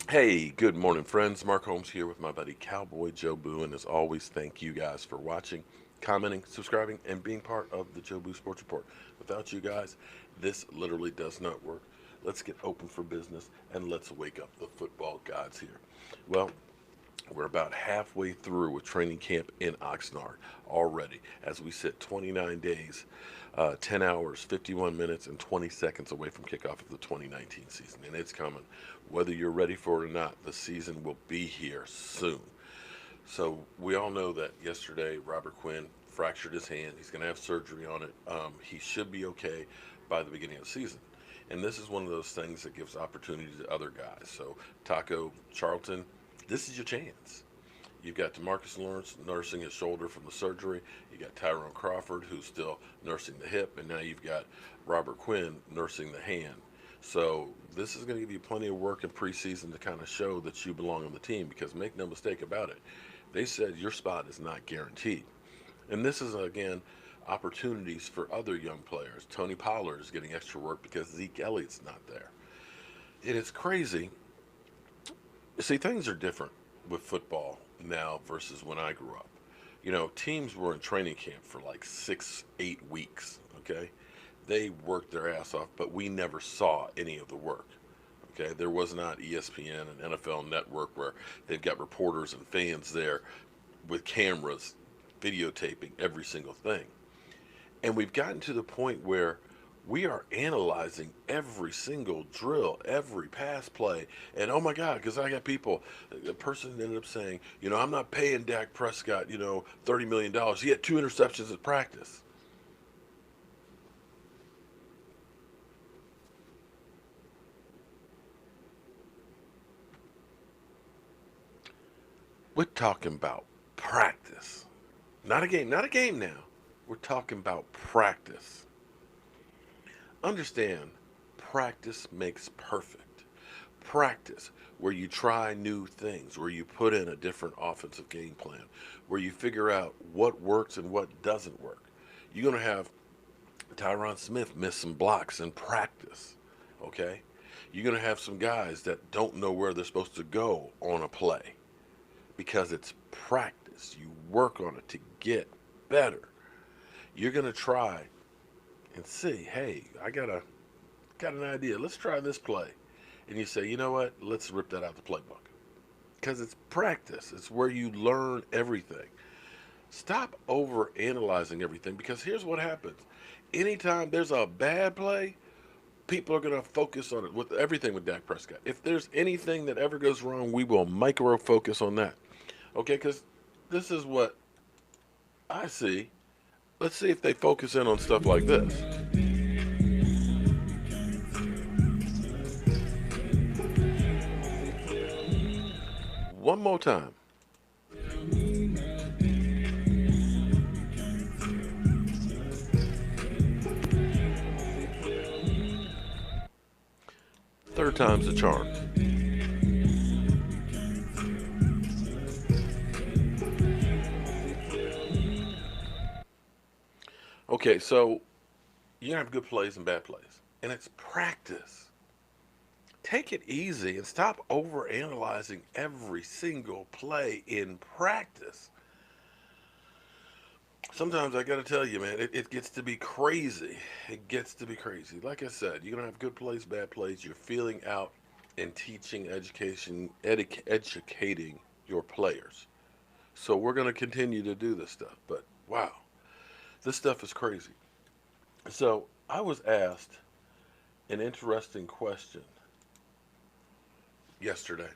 Hey, good morning, friends. Mark Holmes here with my buddy Cowboy Joe Boo, and as always, thank you guys for watching, commenting, subscribing, and being part of the Joe Boo Sports Report. Without you guys, this literally does not work. Let's get open for business and let's wake up the football gods here. Well, we're about halfway through with training camp in Oxnard already as we sit 29 days, 10 hours, 51 minutes, and 20 seconds away from kickoff of the 2019 season. And it's coming. Whether you're ready for it or not, the season will be here soon. So we all know that yesterday Robert Quinn fractured his hand. He's going to have surgery on it. He should be okay by the beginning of the season. And this is one of those things that gives opportunity to other guys. So Taco Charlton, this is your chance. You've got Demarcus Lawrence nursing his shoulder from the surgery. You got Tyrone Crawford who's still nursing the hip, and now you've got Robert Quinn nursing the hand. So this is going to give you plenty of work in preseason to kind of show that you belong on the team. Because make no mistake about it, they said your spot is not guaranteed. And this is again opportunities for other young players. Tony Pollard is getting extra work because Zeke Elliott's not there. It is crazy. See, things are different with football now versus when I grew up. You know, teams were in training camp for like 6, 8 weeks. Okay, they worked their ass off, but we never saw any of the work. Okay, there was not ESPN and NFL Network where they've got reporters and fans there with cameras videotaping every single thing. And we've gotten to the point where we are analyzing every single drill, every pass play. And oh my God, because I got people, the person ended up saying, I'm not paying Dak Prescott, $30 million. He had 2 interceptions at practice. We're talking about practice. Not a game now. We're talking about practice. Understand, practice makes perfect. Practice, where you try new things, where you put in a different offensive game plan, where you figure out what works and what doesn't work. You're going to have Tyron Smith miss some blocks in practice, okay? You're going to have some guys that don't know where they're supposed to go on a play because it's practice. You work on it to get better. You're going to try and see, hey, I got an idea. Let's try this play. And you say, you know what? Let's rip that out the playbook. Because it's practice. It's where you learn everything. Stop over analyzing everything because here's what happens. Anytime there's a bad play, people are going to focus on it with everything with Dak Prescott. If there's anything that ever goes wrong, we will micro focus on that. Okay, because this is what I see. Let's see if they focus in on stuff like this. One more time. Third time's the charm. Okay, so you have good plays and bad plays, and it's practice. Take it easy and stop over analyzing every single play in practice. Sometimes I got to tell you, man, it gets to be crazy. It gets to be crazy. Like I said, you're going to have good plays, bad plays. You're feeling out and teaching, educating your players. So we're going to continue to do this stuff. But wow, this stuff is crazy. So I was asked an interesting question yesterday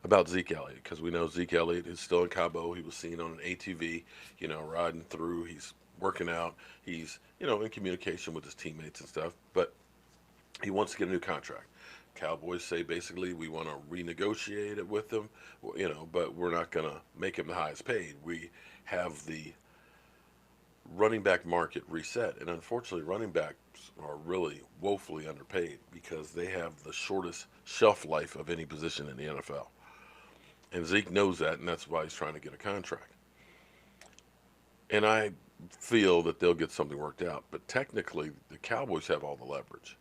about Zeke Elliott because we know Zeke Elliott is still in Cabo. He was seen on an ATV, riding through. He's working out. He's, in communication with his teammates and stuff. But he wants to get a new contract. Cowboys say basically we want to renegotiate it with him, but we're not going to make him the highest paid. We have the running back market reset, and unfortunately, running backs are really woefully underpaid because they have the shortest shelf life of any position in the NFL. And Zeke knows that, and that's why he's trying to get a contract. And I feel that they'll get something worked out. But technically, the Cowboys have all the leverage.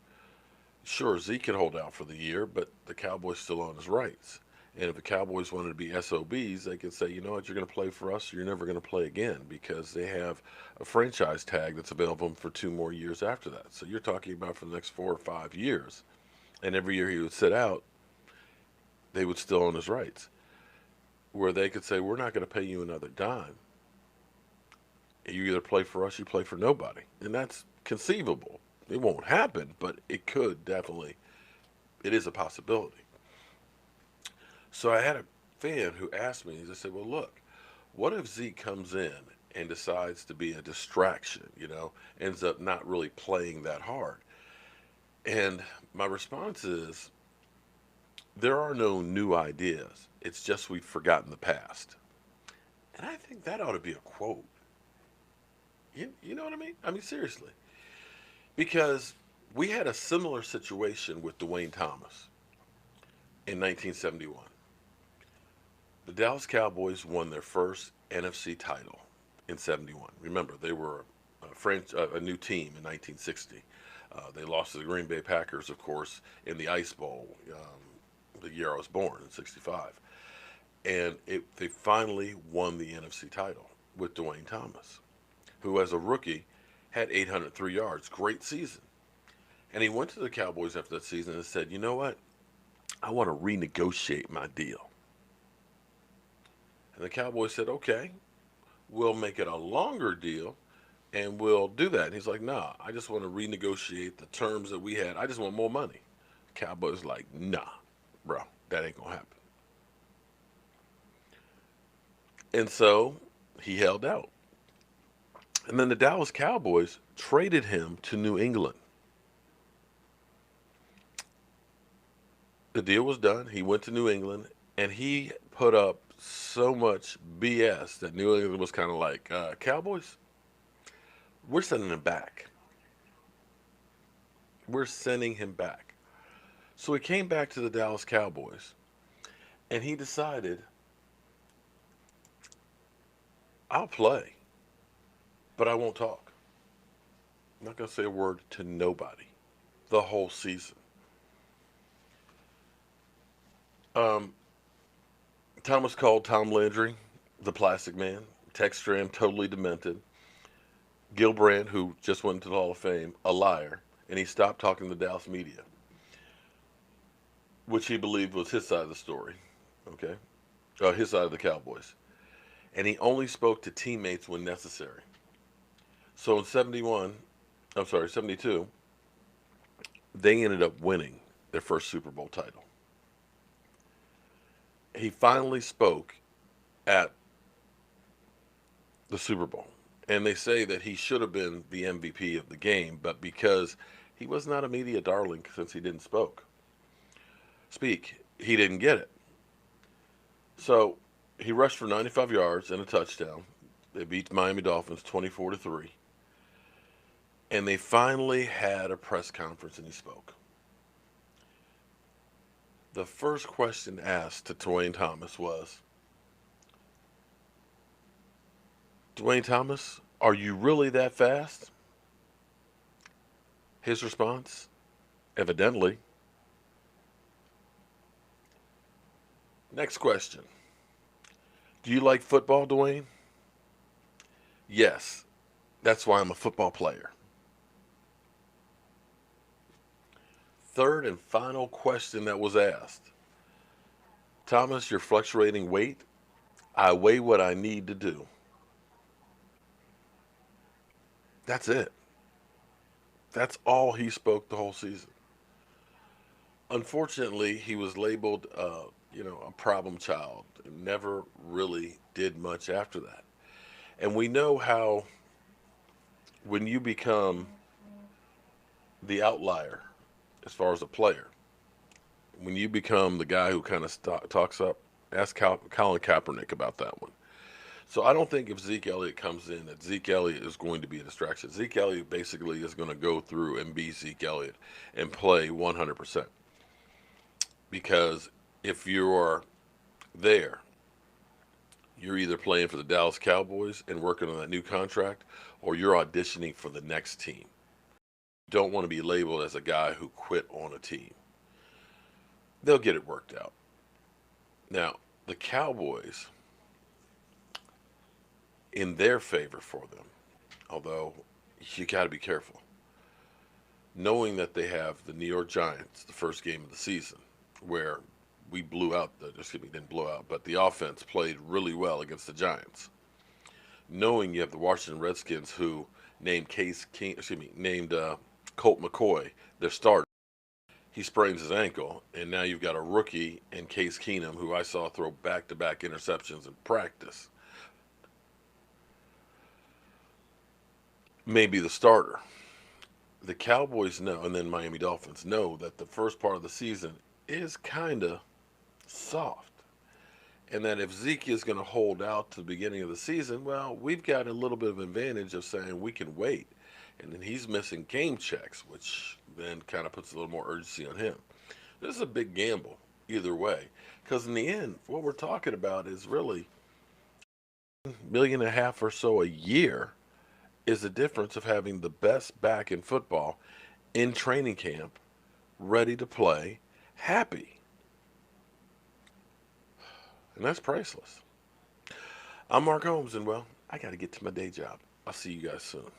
Sure, Zeke could hold out for the year, but the Cowboys still own his rights. And if the Cowboys wanted to be SOBs, they could say, you know what, you're going to play for us, or you're never going to play again, because they have a franchise tag that's available for 2 more years after that. So you're talking about for the next 4 or 5 years. And every year he would sit out, they would still own his rights. Where they could say, we're not going to pay you another dime. You either play for us, you play for nobody. And that's conceivable. It won't happen, but it could definitely. It is a possibility. So I had a fan who asked me, he said, well, look, what if Zeke comes in and decides to be a distraction, ends up not really playing that hard? And my response is, there are no new ideas. It's just we've forgotten the past. And I think that ought to be a quote. You know what I mean? I mean, seriously. Because we had a similar situation with Duane-Thomas in 1971. The Dallas Cowboys won their first NFC title in 71. Remember, they were a new team in 1960. They lost to the Green Bay Packers, of course, in the Ice Bowl, the year I was born, in 65. And they finally won the NFC title with Duane-Thomas, who as a rookie had 803 yards. Great season. And he went to the Cowboys after that season and said, you know what? I want to renegotiate my deal. And the Cowboys said, okay, we'll make it a longer deal and we'll do that. And he's like, nah, I just want to renegotiate the terms that we had. I just want more money. Cowboys like, nah, bro, that ain't going to happen. And so he held out. And then the Dallas Cowboys traded him to New England. The deal was done. He went to New England, and he put up so much BS that New England was kind of like, Cowboys, we're sending him back. We're sending him back. So he came back to the Dallas Cowboys, and he decided, I'll play, but I won't talk. I'm not going to say a word to nobody the whole season. Thomas called Tom Landry the plastic man. Tex Stram totally demented. Gil Brandt, who just went into the Hall of Fame, a liar. And he stopped talking to the Dallas media, which he believed was his side of the story. Okay? His side of the Cowboys. And he only spoke to teammates when necessary. So in 72, they ended up winning their first Super Bowl title. He finally spoke at the Super Bowl. And they say that he should have been the MVP of the game, but because he was not a media darling since he didn't speak, he didn't get it. So he rushed for 95 yards and a touchdown. They beat the Miami Dolphins 24-3. And they finally had a press conference and he spoke. The first question asked to Duane-Thomas was, Duane-Thomas, are you really that fast? His response, evidently. Next question. Do you like football, Duane? Yes. That's why I'm a football player. Third and final question that was asked. Thomas, you're fluctuating weight. I weigh what I need to do. That's it. That's all he spoke the whole season. Unfortunately, he was labeled, a problem child. Never really did much after that. And we know how when you become the outlier as far as a player, when you become the guy who kind of talks up, ask Colin Kaepernick about that one. So I don't think if Zeke Elliott comes in that Zeke Elliott is going to be a distraction. Zeke Elliott basically is going to go through and be Zeke Elliott and play 100%. Because if you are there, you're either playing for the Dallas Cowboys and working on that new contract, or you're auditioning for the next team. Don't want to be labeled as a guy who quit on a team. They'll get it worked out. Now, the Cowboys, in their favor for them, although you got to be careful, knowing that they have the New York Giants, the first game of the season, where we blew out excuse me, didn't blow out, but the offense played really well against the Giants. Knowing you have the Washington Redskins, who named Colt McCoy their starter. He sprains his ankle, and now you've got a rookie in Case Keenum, who I saw throw back-to-back interceptions in practice. Maybe the starter. The Cowboys know, and then Miami Dolphins know that the first part of the season is kind of soft. And that if Zeke is going to hold out to the beginning of the season, well, we've got a little bit of advantage of saying we can wait. And then he's missing game checks, which then kind of puts a little more urgency on him. This is a big gamble either way. Because in the end, what we're talking about is really $1.5 million or so a year is the difference of having the best back in football in training camp, ready to play, happy. And that's priceless. I'm Mark Holmes, and well, I got to get to my day job. I'll see you guys soon.